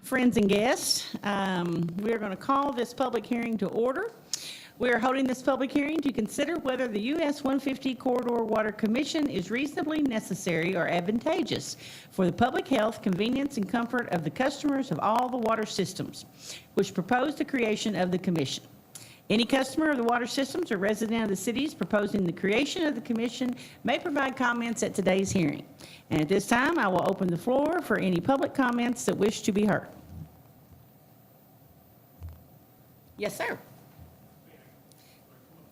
Friends and guests, we are going to call this public hearing to order. We are holding this public hearing to consider whether the US 150 Corridor Water Commission is reasonably necessary or advantageous for the public health, convenience, and comfort of the customers of all the water systems, which propose the creation of the commission. Any customer of the water systems or resident of the cities proposing the creation of the commission may provide comments at today's hearing. And at this time, I will open the floor for any public comments that wish to be heard. Yes, sir.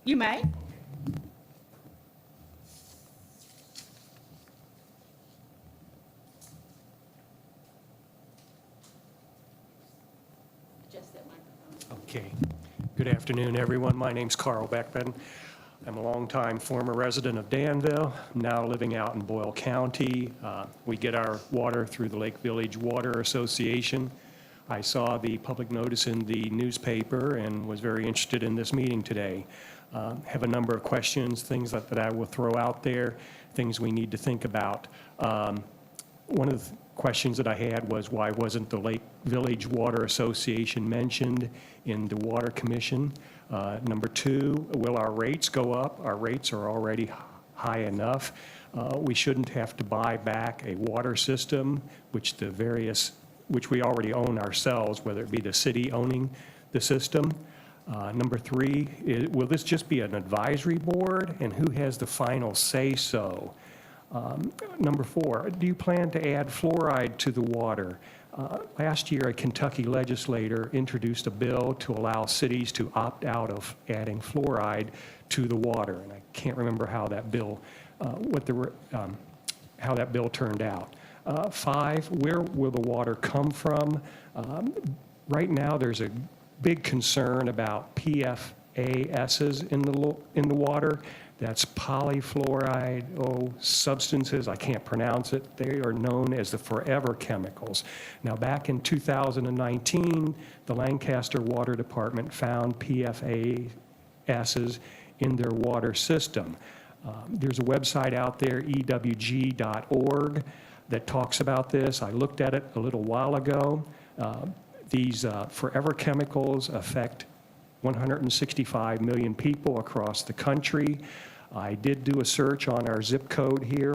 You may. Adjust that microphone. Okay. Good afternoon, everyone. My name's Carl Beckman. I'm a longtime former resident of Danville, now living out in Boyle County. We get our water through the Lake Village Water Association. I saw the public notice in the newspaper and was very interested in this meeting today. Have a number of questions, things that I will throw out there, things we need to think about. One of the questions that I had was, why wasn't the Lake Village Water Association mentioned in the Water Commission? Number two, will our rates go up? Our rates are already high enough. We shouldn't have to buy back a water system, which we already own ourselves, whether it be the city owning the system. Number three, will this just be an advisory board, and who has the final say-so? Number four, do you plan to add fluoride to the water? Last year, a Kentucky legislator introduced a bill to allow cities to opt out of adding fluoride to the water, and I can't remember how that bill, how that bill turned out. Five, where will the water come from? Right now, there's a big concern about PFASs in the water. That's polyfluoride substances. I can't pronounce it. They are known as the forever chemicals. Now, back in 2019, the Lancaster Water Department found PFASs in their water system. There's a website out there, ewg.org, that talks about this. I looked at it a little while ago. These forever chemicals affect 165 million people across the country. I did do a search on our zip code here,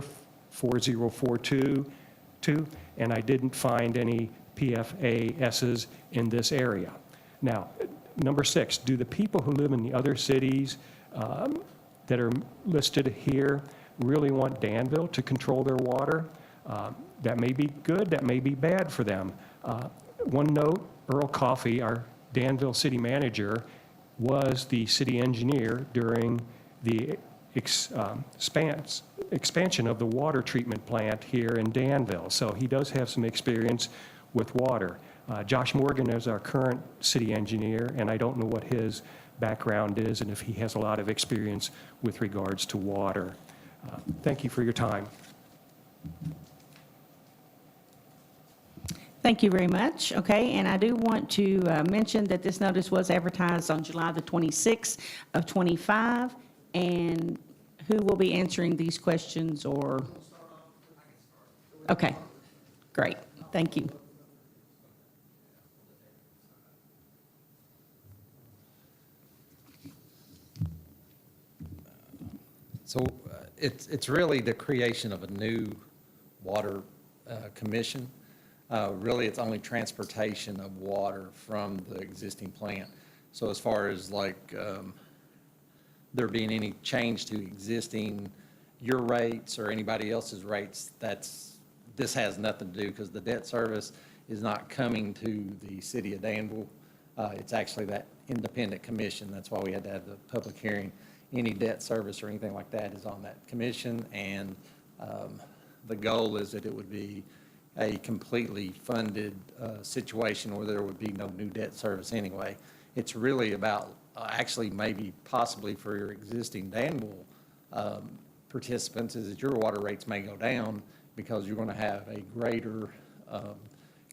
40422, and I didn't find any PFASs in this area. Now, number six, do the people who live in the other cities that are listed here really want Danville to control their water? That may be good, that may be bad for them. One note, Earl Coffey, our Danville city manager, was the city engineer during the expansion of the water treatment plant here in Danville. So he does have some experience with water. Josh Morgan is our current city engineer, and I don't know what his background is and if he has a lot of experience with regards to water. Thank you for your time. Thank you very much. Okay, and I do want to mention that this notice was advertised on July the 26th of 25, and who will be answering these questions or? Okay, great, thank you. So it's really the creation of a new water commission. Really, it's only transportation of water from the existing plant. So as far as like there being any change to existing your rates or anybody else's rates, this has nothing to do, because the debt service is not coming to the city of Danville. It's actually that independent commission. That's why we had to have the public hearing. Any debt service or anything like that is on that commission, and the goal is that it would be a completely funded situation where there would be no new debt service anyway. It's really about actually maybe possibly for your existing Danville participants is that your water rates may go down because you're going to have a greater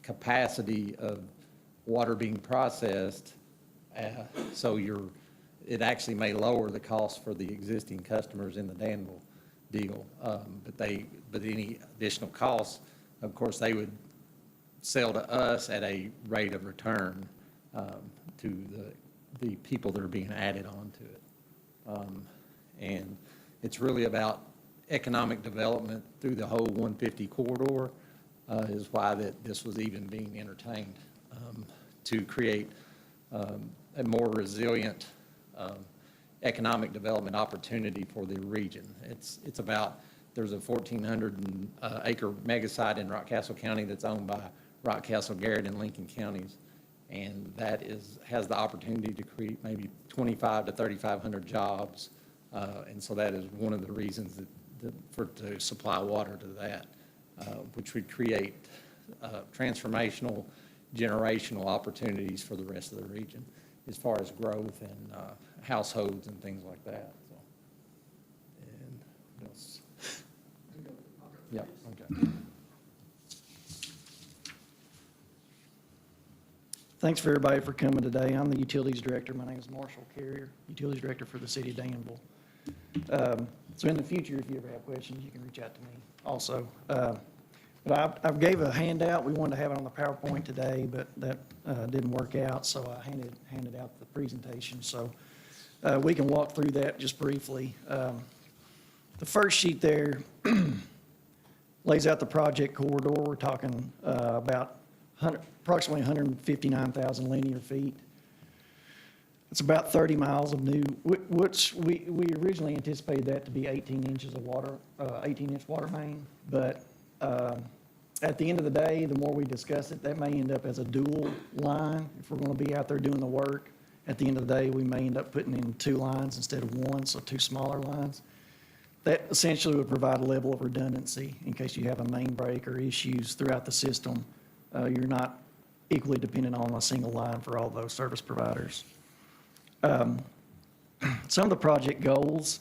capacity of water being processed. So it actually may lower the cost for the existing customers in the Danville deal. But any additional costs, of course, they would sell to us at a rate of return to the people that are being added onto it. And it's really about economic development through the whole 150 corridor is why that this was even being entertained, to create a more resilient economic development opportunity for the region. It's about, there's a 1,400 acre mega site in Rockcastle County that's owned by Rockcastle, Garrett, and Lincoln counties. And that has the opportunity to create maybe 2,500 to 3,500 jobs. And so that is one of the reasons to supply water to that, which would create transformational, generational opportunities for the rest of the region as far as growth and households and things like that. So, and what else? Yeah, okay. Thanks for everybody for coming today. I'm the Utilities Director. My name is Marshall Carrier, Utilities Director for the City of Danville. So in the future, if you ever have questions, you can reach out to me also. But I gave a handout. We wanted to have it on the PowerPoint today, but that didn't work out, so I handed out the presentation. So we can walk through that just briefly. The first sheet there lays out the project corridor. We're talking about approximately 159,000 linear feet. It's about 30 miles of new, which we originally anticipated that to be 18 inches of water, 18-inch water main. But at the end of the day, the more we discuss it, that may end up as a dual line. If we're going to be out there doing the work, at the end of the day, we may end up putting in 2 lines instead of 1, so 2 smaller lines. That essentially would provide a level of redundancy in case you have a main break or issues throughout the system. You're not equally dependent on a single line for all those service providers. Some of the project goals,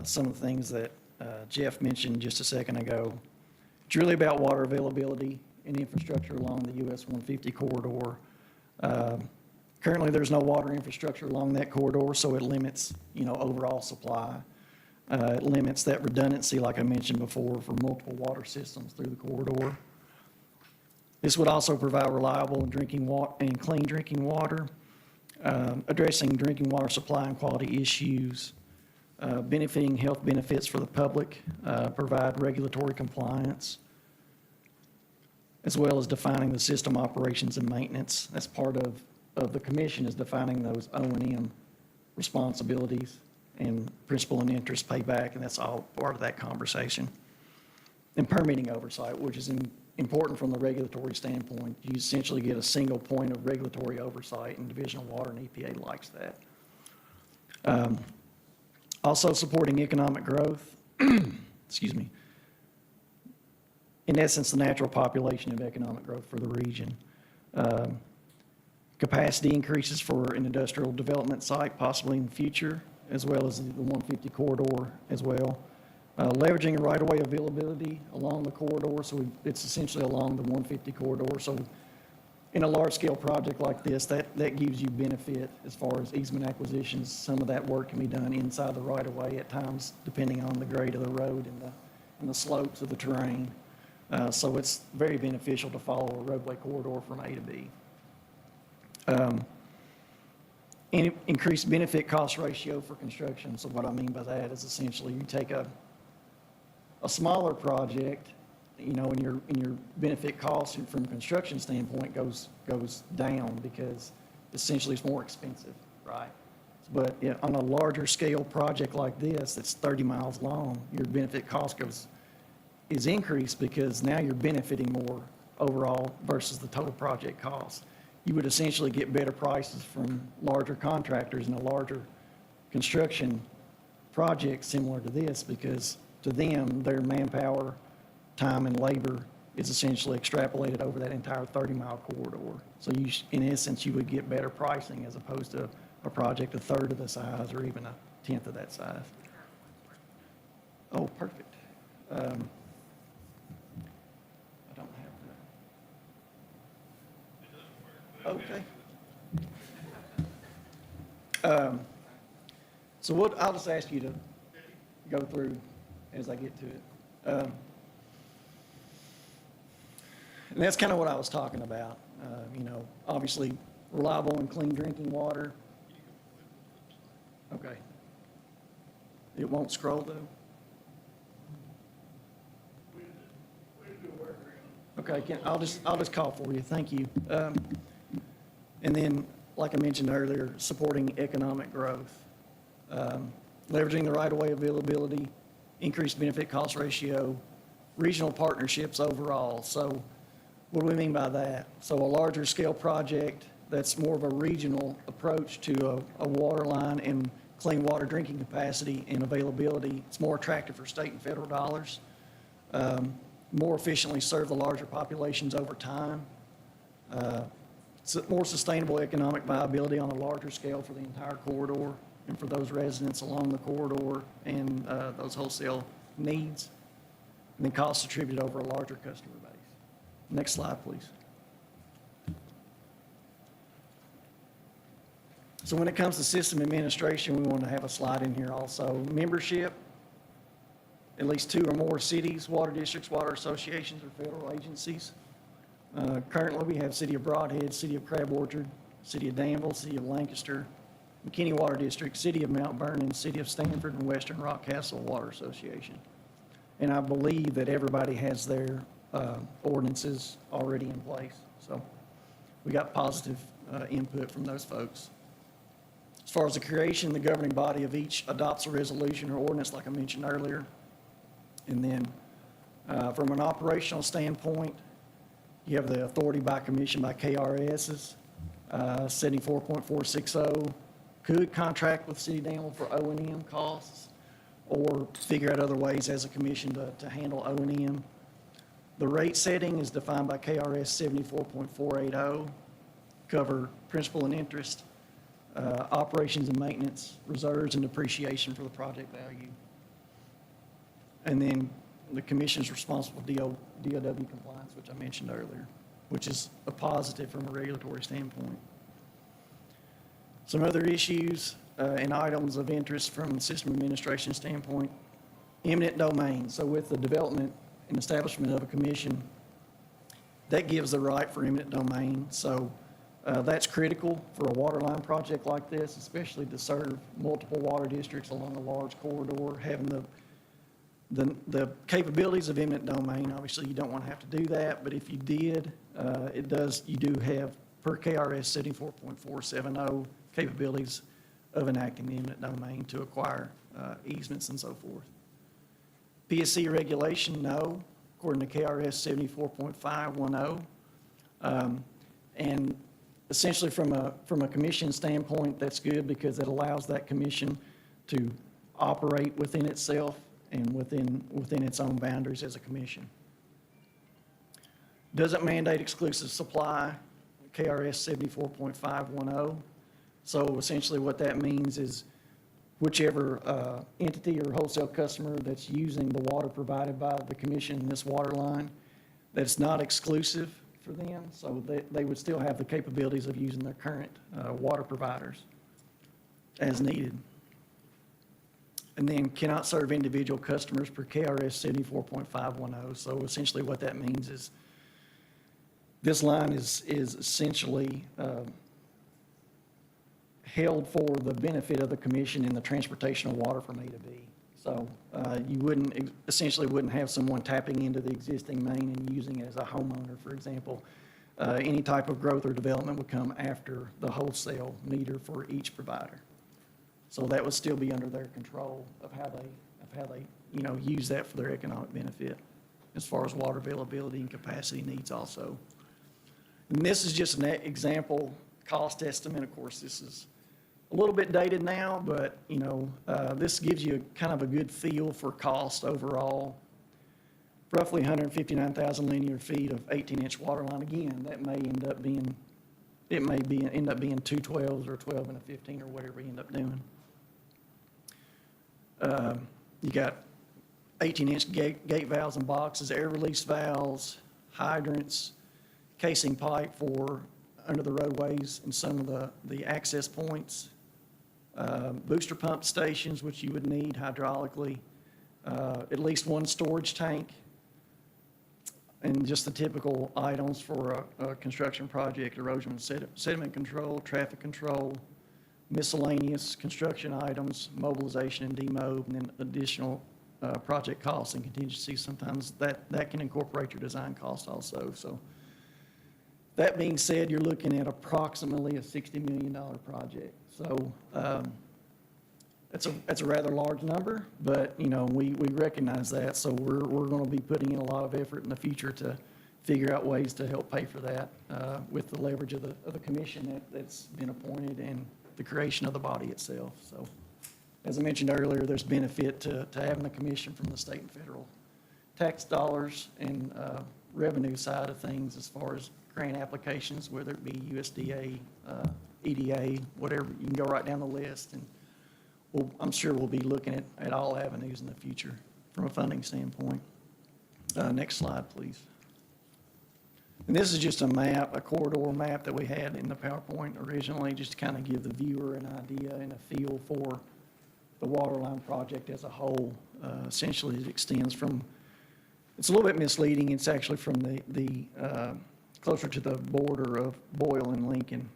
some of the things that Jeff mentioned just a second ago, it's really about water availability and infrastructure along the US 150 corridor. Currently, there's no water infrastructure along that corridor, so it limits, overall supply. It limits that redundancy, like I mentioned before, for multiple water systems through the corridor. This would also provide reliable and clean drinking water, addressing drinking water supply and quality issues, benefiting health benefits for the public, provide regulatory compliance, as well as defining the system operations and maintenance. That's part of the commission, is defining those O&M responsibilities and principal and interest payback, and that's all part of that conversation. And permitting oversight, which is important from the regulatory standpoint. You essentially get a single point of regulatory oversight, and Division of Water and EPA likes that. Also supporting economic growth, excuse me. In essence, the natural population of economic growth for the region. Capacity increases for an industrial development site, possibly in the future, as well as the 150 corridor as well. Leveraging right-of-way availability along the corridor, so it's essentially along the 150 corridor. So in a large-scale project like this, that gives you benefit as far as easement acquisitions. Some of that work can be done inside the right-of-way at times, depending on the grade of the road and the slopes of the terrain. So it's very beneficial to follow a roadway corridor from A to B. Increased benefit cost ratio for construction. So what I mean by that is essentially you take a smaller project, and your benefit cost from a construction standpoint goes down because essentially it's more expensive, right? But on a larger scale project like this, that's 30 miles long, your benefit cost is increased because now you're benefiting more overall versus the total project cost. You would essentially get better prices from larger contractors in a larger construction project similar to this, because to them, their manpower, time, and labor is essentially extrapolated over that entire 30-mile corridor. So in essence, you would get better pricing as opposed to a project a third of the size or even a tenth of that size. Oh, perfect. I don't have that. Okay. So I'll just ask you to go through as I get to it. And that's kind of what I was talking about. Obviously reliable and clean drinking water. Okay. It won't scroll though? Okay, I'll just call for you. Thank you. And then, like I mentioned earlier, supporting economic growth. Leveraging the right-of-way availability, increased benefit cost ratio, regional partnerships overall. So what do we mean by that? So a larger scale project that's more of a regional approach to a water line and clean water drinking capacity and availability. It's more attractive for state and federal dollars. More efficiently serve the larger populations over time. More sustainable economic viability on a larger scale for the entire corridor and for those residents along the corridor and those wholesale needs. And then costs attributed over a larger customer base. Next slide, please. So when it comes to system administration, we want to have a slide in here also. Membership, at least 2 or more cities, water districts, water associations, or federal agencies. Currently, we have City of Broadhead, City of Crab Orchard, City of Danville, City of Lancaster, McKinney Water District, City of Mount Vernon, City of Stanford, and Western Rockcastle Water Association. And I believe that everybody has their ordinances already in place. So we got positive input from those folks. As far as the creation, the governing body of each adopts a resolution or ordinance, like I mentioned earlier. And then from an operational standpoint, you have the authority by commission by KRSs, 74.460, could contract with City of Danville for O&M costs or figure out other ways as a commission to handle O&M. The rate setting is defined by KRS 74.480, cover principal and interest, operations and maintenance, reserves and depreciation for the project value. And then the commission is responsible for DOW compliance, which I mentioned earlier, which is a positive from a regulatory standpoint. Some other issues and items of interest from the system administration standpoint, eminent domain. So with the development and establishment of a commission, that gives the right for eminent domain. So that's critical for a water line project like this, especially to serve multiple water districts along a large corridor. Having the capabilities of eminent domain, obviously you don't want to have to do that, but if you did, you do have, per KRS 74.470, capabilities of enacting the eminent domain to acquire easements and so forth. PSC regulation, no, according to KRS 74.510. And essentially from a commission standpoint, that's good because it allows that commission to operate within itself and within its own boundaries as a commission. Doesn't mandate exclusive supply, KRS 74.510. So essentially what that means is whichever entity or wholesale customer that's using the water provided by the commission in this water line, that's not exclusive for them, so they would still have the capabilities of using their current water providers as needed. And then cannot serve individual customers per KRS 74.510. So essentially what that means is this line is essentially held for the benefit of the commission in the transportation of water from A to B. So you essentially wouldn't have someone tapping into the existing main and using it as a homeowner, for example. Any type of growth or development would come after the wholesale meter for each provider. So that would still be under their control of how they use that for their economic benefit as far as water availability and capacity needs also. And this is just an example cost estimate. Of course, this is a little bit dated now, but this gives you kind of a good feel for cost overall. Roughly 159,000 linear feet of 18-inch water line. Again, that may end up being 2 12s or 12 and a 15 or whatever you end up doing. You got 18-inch gate valves and boxes, air release valves, hydrants, casing pipe for under the roadways and some of the access points, booster pump stations, which you would need hydraulically, at least one storage tank, And just the typical items for a construction project: erosion and sediment control, traffic control, miscellaneous construction items, mobilization and demob, and then additional project costs and contingencies. Sometimes that can incorporate your design cost also. So that being said, you're looking at approximately a $60 million project. So that's a rather large number, but, you know, we recognize that. So we're going to be putting in a lot of effort in the future to figure out ways to help pay for that with the leverage of the commission that's been appointed and the creation of the body itself. So as I mentioned earlier, there's benefit to having a commission from the state and federal tax dollars and revenue side of things as far as grant applications, whether it be USDA, EDA, whatever. You can go right down the list, and I'm sure we'll be looking at all avenues in the future from a funding standpoint. Next slide, please. And this is just a map, a corridor map that we had in the PowerPoint originally, just to kind of give the viewer an idea and a feel for the waterline project as a whole. Essentially, it extends from, it's a little bit misleading, it's actually from the closer to the border of Boyle and Lincoln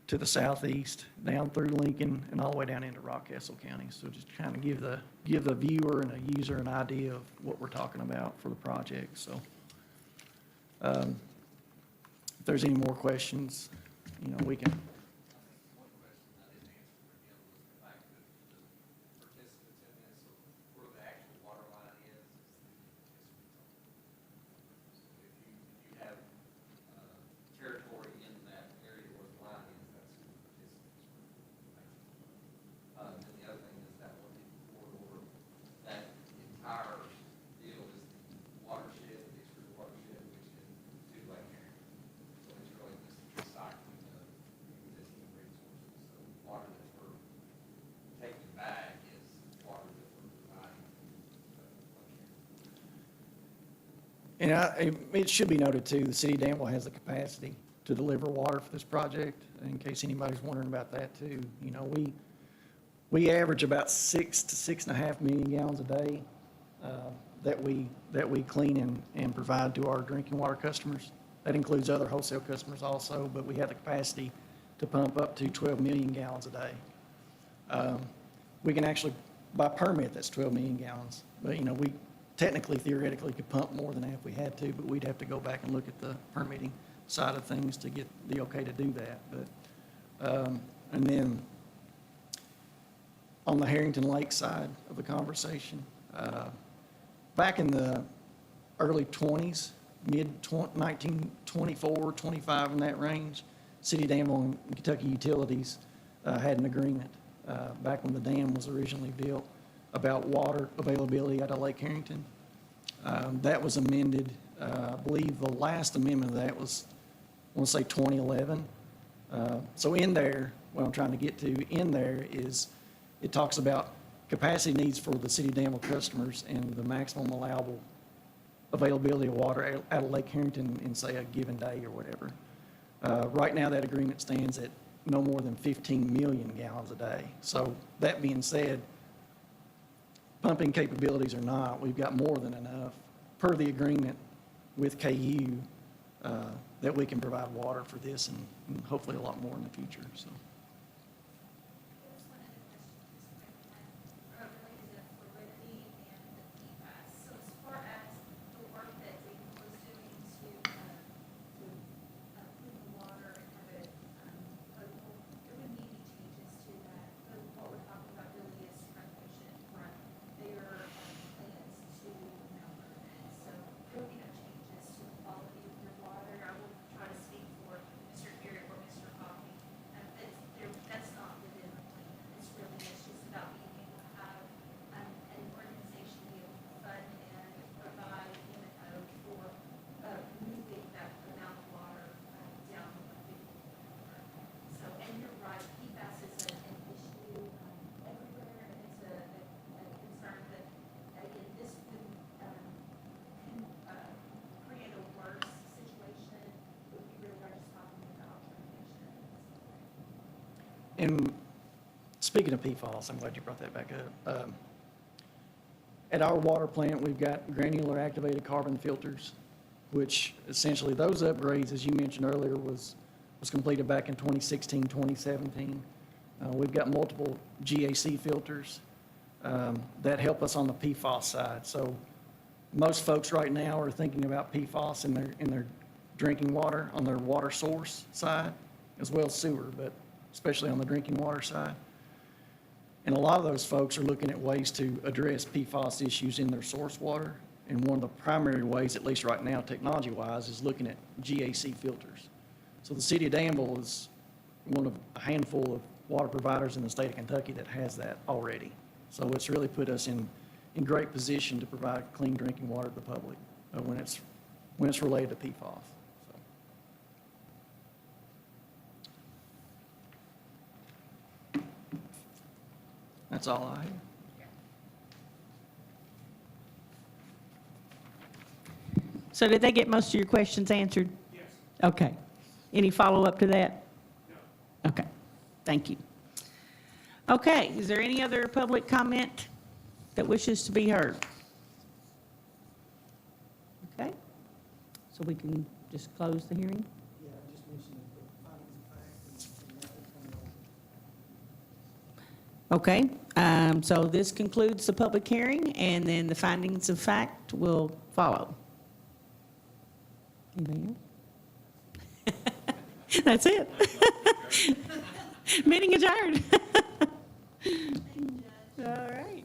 to the southeast, down through Lincoln and all the way down into Rockcastle County. So just kind of give the viewer and a user an idea of what we're talking about for the project. So if there's any more questions, you know, we can. One question I didn't answer again was the fact that the participants in this, where the actual water line is the participants. So if you have territory in that area where the line is, that's who the participants were. And the other thing is that one corridor, that entire deal is the watershed, the extreme watershed, which is to Lake Erie. So it's really just recycling of existing resources. So water that we're taking back is water that we're providing to Lake Erie. And it should be noted too, the city of Danville has the capacity to deliver water for this project, in case anybody's wondering about that too. You know, we average about 6 to 6.5 million gallons a day that we clean and provide to our drinking water customers. That includes other wholesale customers also, but we have the capacity to pump up to 12 million gallons a day. We can actually, by permit, that's 12 million gallons. But, you know, we technically, theoretically, could pump more than that if we had to, but we'd have to go back and look at the permitting side of things to get the okay to do that. But, and then on the Harrington Lake side of the conversation, back in the early 20s, mid-1924, 25, in that range, City of Danville and Kentucky Utilities had an agreement back when the dam was originally built about water availability out of Lake Harrington. That was amended, I believe the last amendment of that was, I want to say 2011. So in there, what I'm trying to get to in there is, it talks about capacity needs for the City of Danville customers and the maximum allowable availability of water out of Lake Harrington in, say, a given day or whatever. Right now, that agreement stands at no more than 15 million gallons a day. So that being said, pumping capabilities or not, we've got more than enough per the agreement with KU that we can provide water for this and hopefully a lot more in the future. So. And speaking of PFAS, I'm glad you brought that back up. At our water plant, we've got granular activated carbon filters which essentially those upgrades, as you mentioned earlier, was completed back in 2016, 2017. We've got multiple GAC filters that help us on the PFAS side. So most folks right now are thinking about PFAS in their drinking water on their water source side, as well as sewer, but especially on the drinking water side. And a lot of those folks are looking at ways to address PFAS issues in their source water. And one of the primary ways, at least right now, technology-wise, is looking at GAC filters. So the city of Danville is one of a handful of water providers in the state of Kentucky that has that already. So it's really put us in great position to provide clean drinking water to the public when it's related to PFAS. So. That's all I have. So did they get most of your questions answered? Yes. Okay. Any follow-up to that? No. Okay, thank you. Okay, is there any other public comment that wishes to be heard? Okay, so we can just close the hearing? Yeah, I just mentioned the findings of fact. Okay, so this concludes the public hearing, and then the findings of fact will follow. Anything else? That's it. Meeting adjourned. All right.